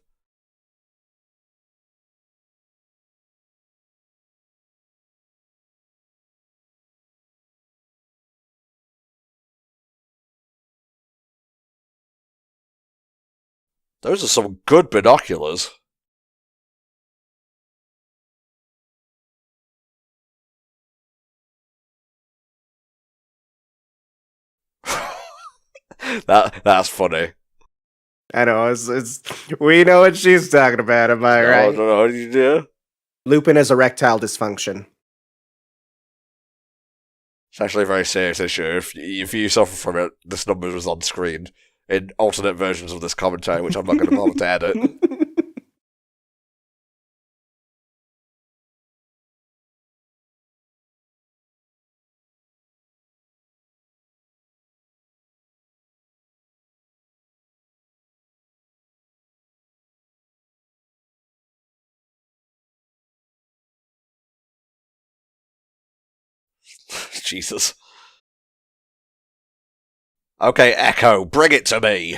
Those are some good binoculars. That's funny. I know, it's we know what she's talking about, am I right? No, what did you do? Lupin has erectile dysfunction. It's actually a very serious issue. If you suffer from it, this number was on screen in alternate versions of this commentary, which I'm not going to bother to edit. Jesus. Okay, Echo, bring it to me.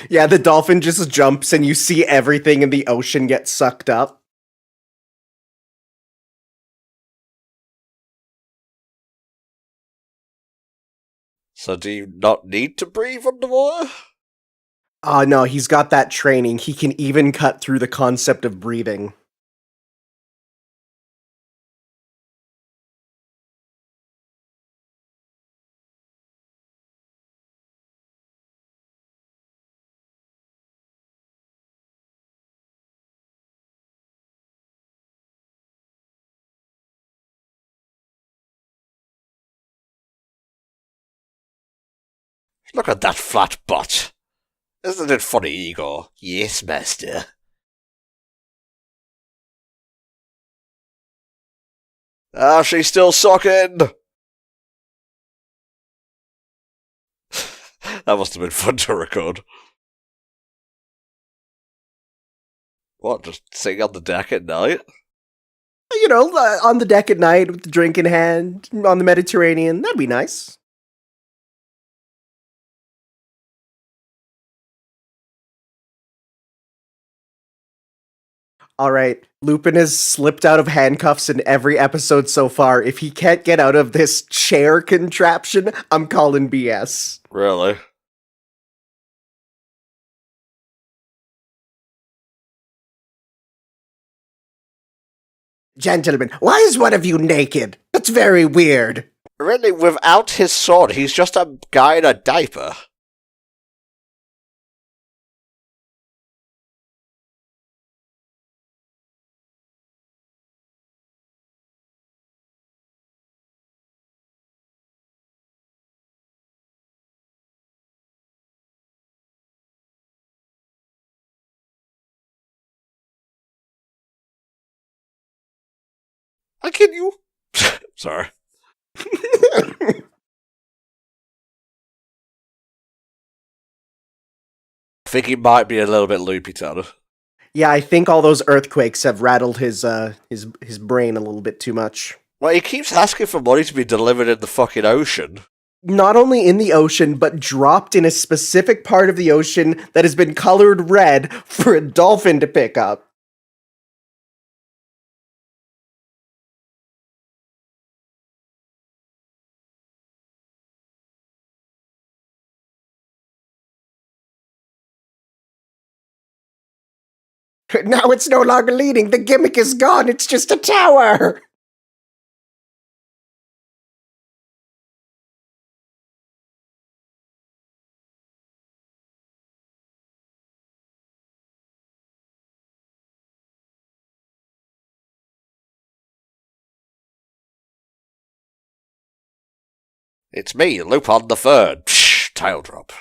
Yeah, the dolphin just jumps and you see everything in the ocean get sucked up. So do you not need to breathe underwater? Oh no, he's got that training. He can even cut through the concept of breathing. Look at that flat butt. Isn't it funny, Igor? Yes, master. Ah, she's still sucking! That must have been fun to record. What, just sitting on the deck at night? You know, on the deck at night with the drink in hand, on the Mediterranean, that'd be nice. All right, Lupin has slipped out of handcuffs in every episode so far. If he can't get out of this chair contraption, I'm calling BS. Really? Gentlemen, why is one of you naked? That's very weird. Really, without his sword, he's just a guy in a diaper. I kid you. Sorry. I think he might be a little bit loopy, Tanner. Yeah, I think all those earthquakes have rattled his brain a little bit too much. Well, he keeps asking for money to be delivered in the fucking ocean. Not only in the ocean, but dropped in a specific part of the ocean that has been colored red for a dolphin to pick up. Now it's no longer leading. The gimmick is gone. It's just a tower. It's me, Lupin the Third. Psh, tail drop.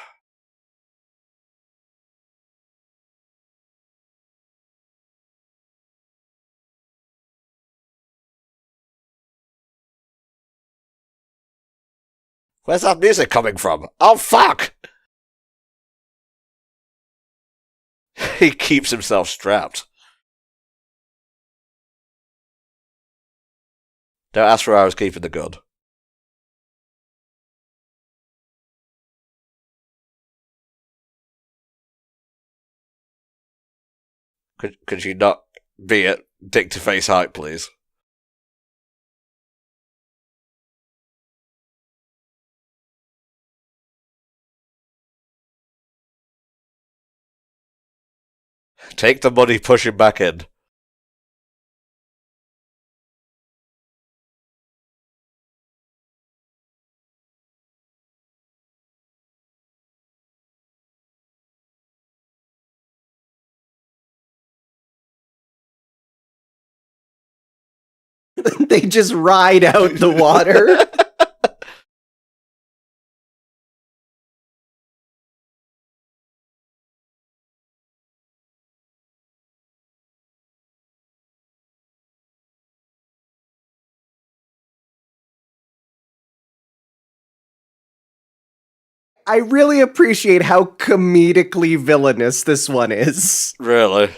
Where's that music coming from? Oh, fuck! He keeps himself strapped. Don't ask where I was keeping the gun. Could you not be at dick to face height, please? Take the money, push him back in. They just ride out the water. I really appreciate how comedically villainous this one is. Really?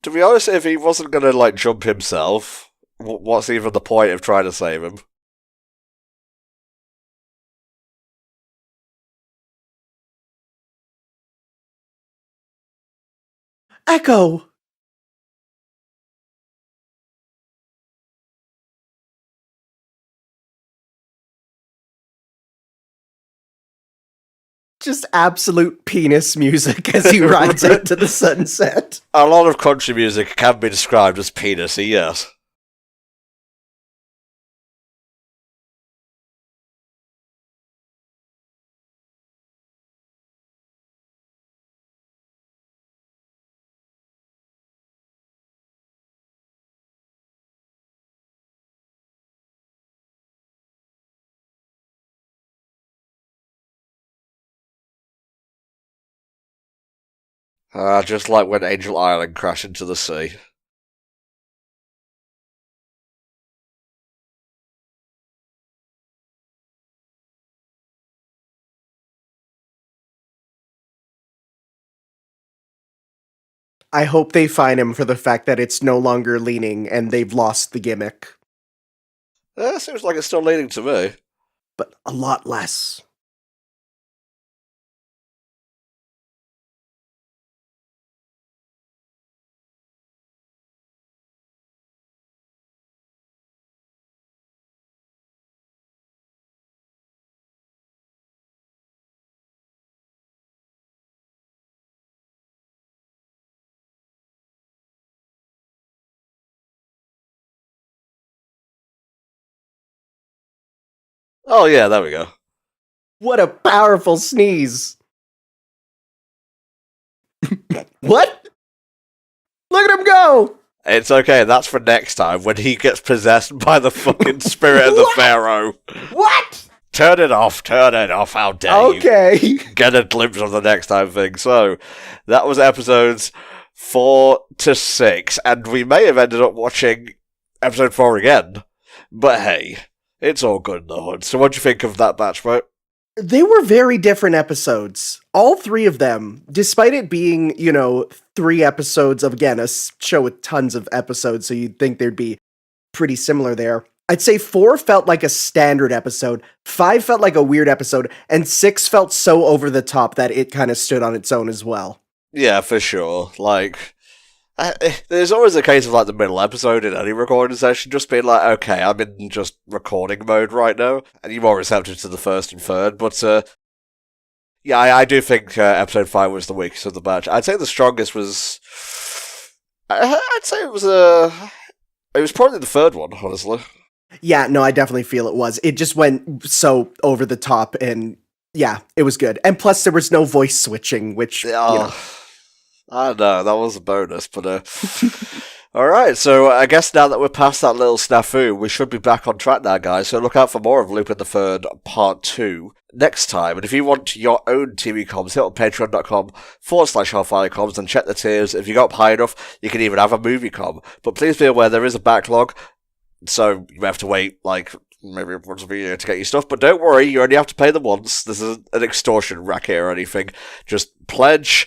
To be honest, if he wasn't gonna, like, jump himself, what's even the point of trying to save him? Echo! Just absolute penis music as he rides out to the sunset. A lot of country music can be described as penisy, yes. Just like when Angel Island crashed into the sea. I hope they fine him for the fact that it's no longer leaning and they've lost the gimmick. Seems like it's still leaning to me. But a lot less. Oh yeah, there we go. What a powerful sneeze. What? Look at him go! It's okay, that's for next time, when he gets possessed by the fucking spirit of the Pharaoh. What? Turn it off, how dare you. Okay. Get a glimpse of the next time thing. So, that was episodes 4 to 6, and we may have ended up watching episode 4 again. But hey, it's all good in the hood. So what do you think of that batch, mate? They were very different episodes. All three of them, despite it being, 3 episodes of, again, a show with tons of episodes, so you'd think they'd be pretty similar there. I'd say 4 felt like a standard episode, 5 felt like a weird episode, and 6 felt so over the top that it kind of stood on its own as well. Yeah, for sure. There's always a case of, the middle episode in any recording session just being like, okay, I'm in just recording mode right now, and you're more receptive to the first and third, but, yeah, I do think episode 5 was the weakest of the batch. I'd say the strongest was... I'd say it was probably the third one, honestly. Yeah, no, I definitely feel it was. It just went so over the top, and yeah, it was good. And plus, there was no voice switching, which, I know, that was a bonus, but, alright, so I guess now that we're past that little snafu, we should be back on track now, guys, so look out for more of Lupin the Third Part 2 next time, and if you want your own TV comms, hit up patreon.com/HellfireComms and check the tiers. If you got up high enough, you can even have a movie com, but please be aware there is a backlog, so you have to wait, maybe once a year to get your stuff, but don't worry, you only have to pay them once. This isn't an extortion racket or anything. Just pledge,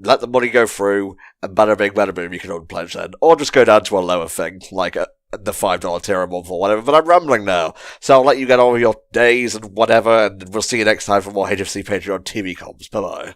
let the money go through, and bada bing, bada boom, you can unpledge then. Or just go down to a lower thing, like the $5 tier a month or whatever, but I'm rambling now. So I'll let you get on with your days and whatever, and we'll see you next time for more HFC Patreon TV comms. Bye-bye.